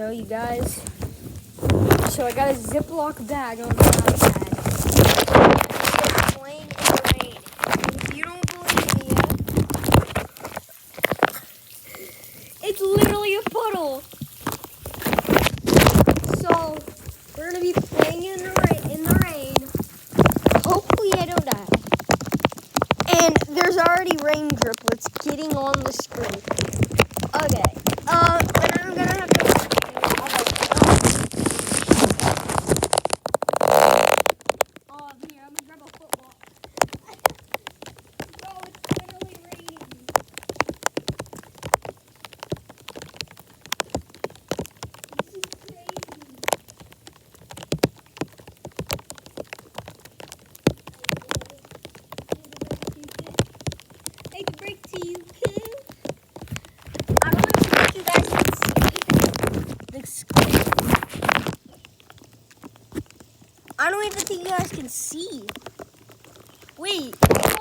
You guys. So I got a Ziploc bag on my iPad. It's playing in the rain. If you don't believe me yet, it's literally a puddle. So we're gonna be playing in the rain. Hopefully I don't die. And there's already rain driplets getting on the screen. Okay. Then I'm gonna have to. Here, I'm gonna grab a football. Bro, it's literally raining. This is crazy. I can break to you, kid. I don't know if you guys can see the screen. I don't even think you guys can see. Wait,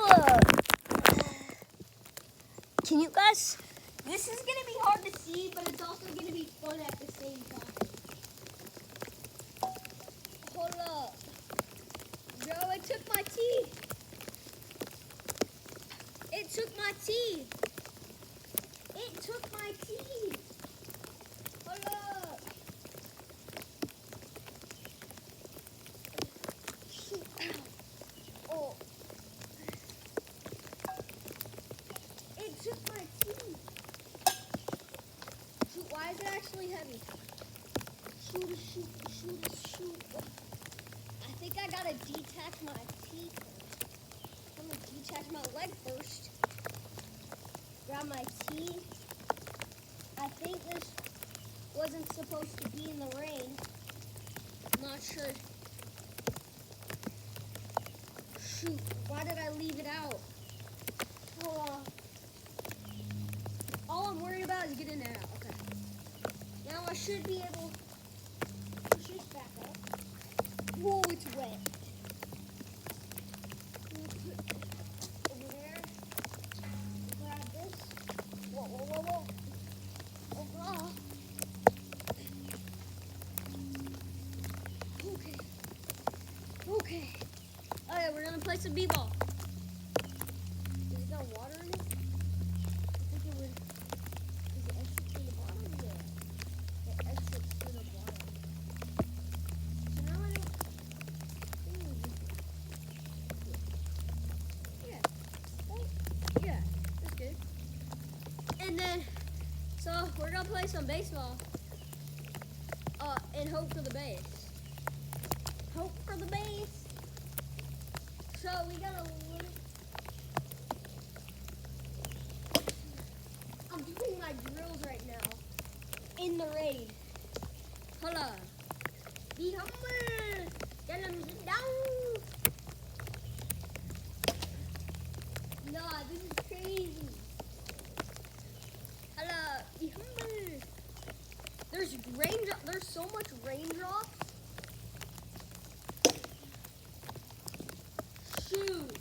look. Can you guys? This is gonna be hard to see, but it's also gonna be fun at the same time. Hold up. Bro, it took my teeth. It took my teeth. It took my teeth. Hold up. Shoot. Oh. It took my teeth. Shoot, why is it actually heavy? Shoot. I think I gotta detach my teeth first. I'm gonna detach my leg first. Grab my teeth. I think this wasn't supposed to be in the rain. I'm not sure. Shoot, why did I leave it out? All I'm worried about is getting it out. Okay. Now I should be able to push this back up. Whoa, it's wet. Over there. Grab this. Whoa. Oh, God. Okay. Alright, we're gonna play some b-ball. Is it got water in it? I think it would. Is it exit to the bottom? Yeah. It exits to the bottom. So now I don't. Yeah. Oh, yeah. That's good. And then, so we're gonna play some baseball. And hope for the base. Hope for the base. So we gotta. I'm doing my drills right now in the rain. Hold on. Be humble. Tell them sit down. Nah, this is crazy. Hello. Be humble. There's raindrops. There's so much raindrops. Shoot.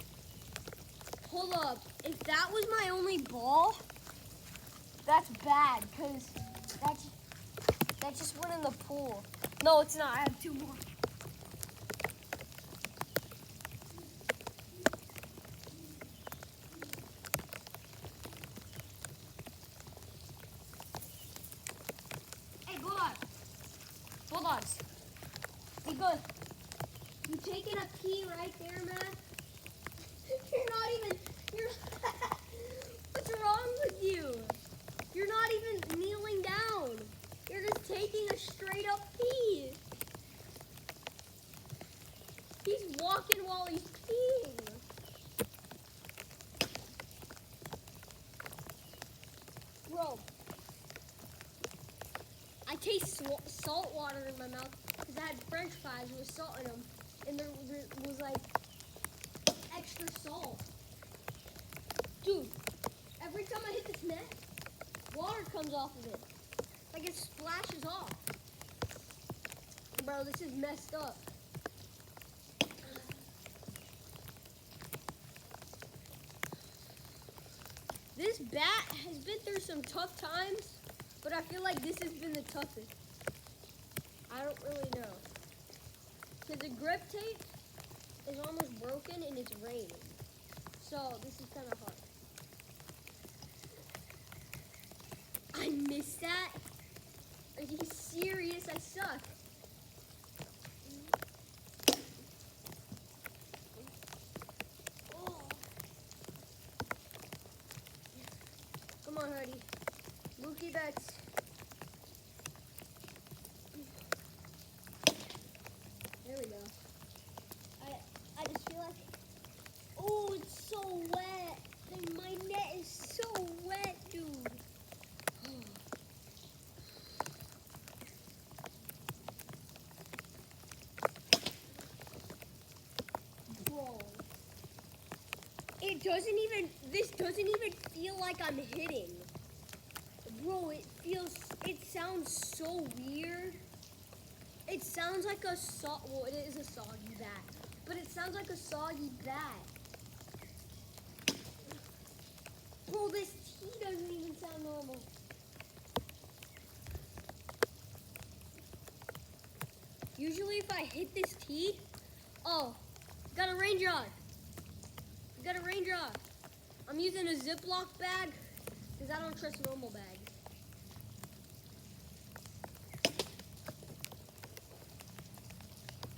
Hold up. If that was my only ball, that's bad, because that just went in the pool. No, it's not. I have two more. Hey, Bulldogs. Be good. You taking a pee right there, man? What's wrong with you? You're not even kneeling down. You're just taking a straight up pee. He's walking while he's peeing. Bro, I taste salt water in my mouth because I had French fries with salt in them, and there was like extra salt. Dude, every time I hit this net, water comes off of it. Like it splashes off. Bro, this is messed up. This bat has been through some tough times, but I feel like this has been the toughest. I don't really know. Because the grip tape is almost broken and it's raining. So this is kind of hard. I missed that? Are you serious? I suck. Oh. Come on, Hoodie. Mookie Betts. There we go. I just feel like, oh, it's so wet. My net is so wet, dude. Bro. This doesn't even feel like I'm hitting. Bro, it sounds so weird. It sounds like well, it is a soggy bat, but it sounds like a soggy bat. Bro, this tee doesn't even sound normal. Usually if I hit this tee, oh, got a raindrop. Got a raindrop. I'm using a Ziploc bag because I don't trust normal bags.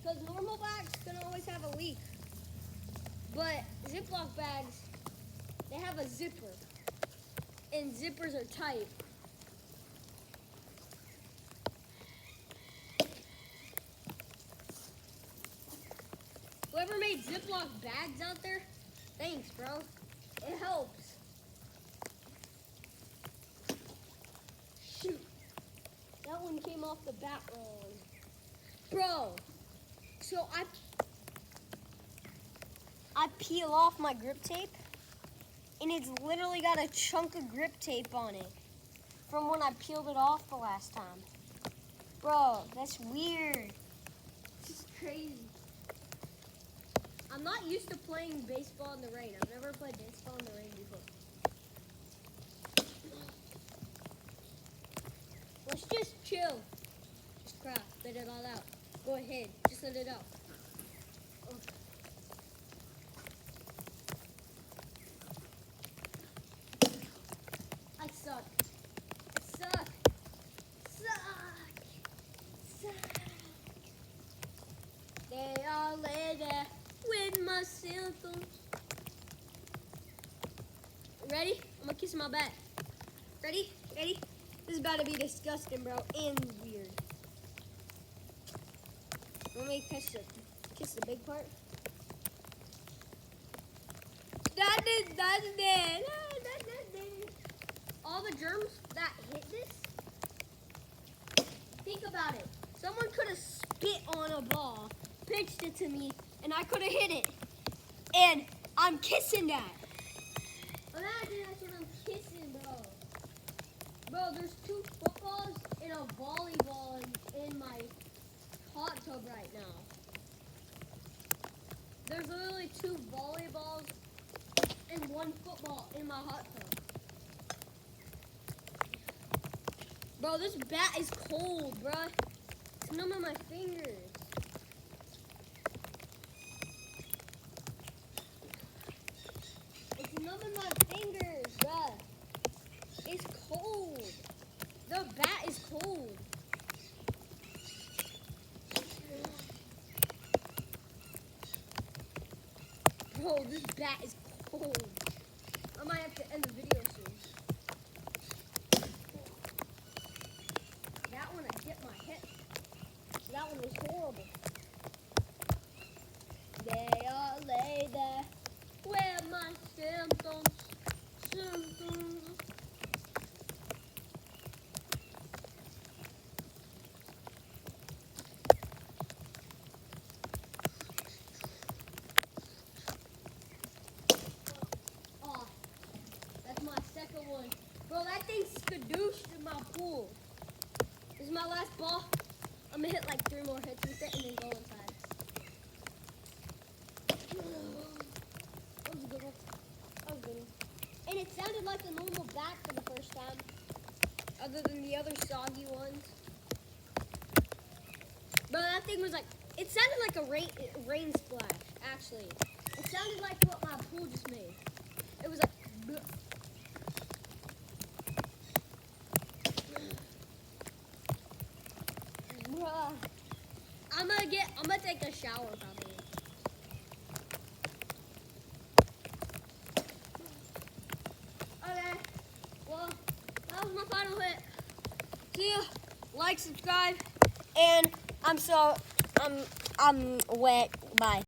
Because normal bags can always have a leak. But Ziploc bags, they have a zipper. And zippers are tight. Whoever made Ziploc bags out there, thanks, bro. It helps. Shoot. That one came off the bat wrong. Bro, so I peel off my grip tape, and it's literally got a chunk of grip tape on it from when I peeled it off the last time. Bro, that's weird. This is crazy. I'm not used to playing baseball in the rain. I've never played baseball in the rain before. Let's just chill. Just crap. Let it all out. Go ahead. Just let it out. Oh. I suck. I suck. Suck. They all lay there with my symptoms. Ready? I'm gonna kiss my bat. Ready? Ready? This is about to be disgusting, bro, and weird. Let me kiss the big part. That is dead. All the germs that hit this. Think about it. Someone could have spit on a ball, pitched it to me, and I could have hit it. And I'm kissing that. Imagine that's what I'm kissing, bro. Bro, there's 2 footballs and a volleyball in my hot tub right now. There's literally 2 volleyballs and 1 football in my hot tub. Bro, this bat is cold, bro. It's numbing my fingers. It's numbing my fingers, bro. It's cold. The bat is cold. Bro, this bat is cold. I might have to end the video soon. That one I hit my hip. That one was horrible. They all lay there where my symptoms. Oh, that's my second one. Bro, that thing's skadooshed in my pool. This is my last ball. I'm gonna hit like 3 more hits with it and then go inside. That was a good one. That was a good one. And it sounded like a normal bat for the first time, other than the other soggy ones. thing was like, it sounded like a rain splash, actually. It sounded like what my pool just made. It was like, bleh. Bruh. I'm gonna take a shower probably. Okay, well, that was my final hit. See ya. Like, subscribe, and I'm wet. Bye.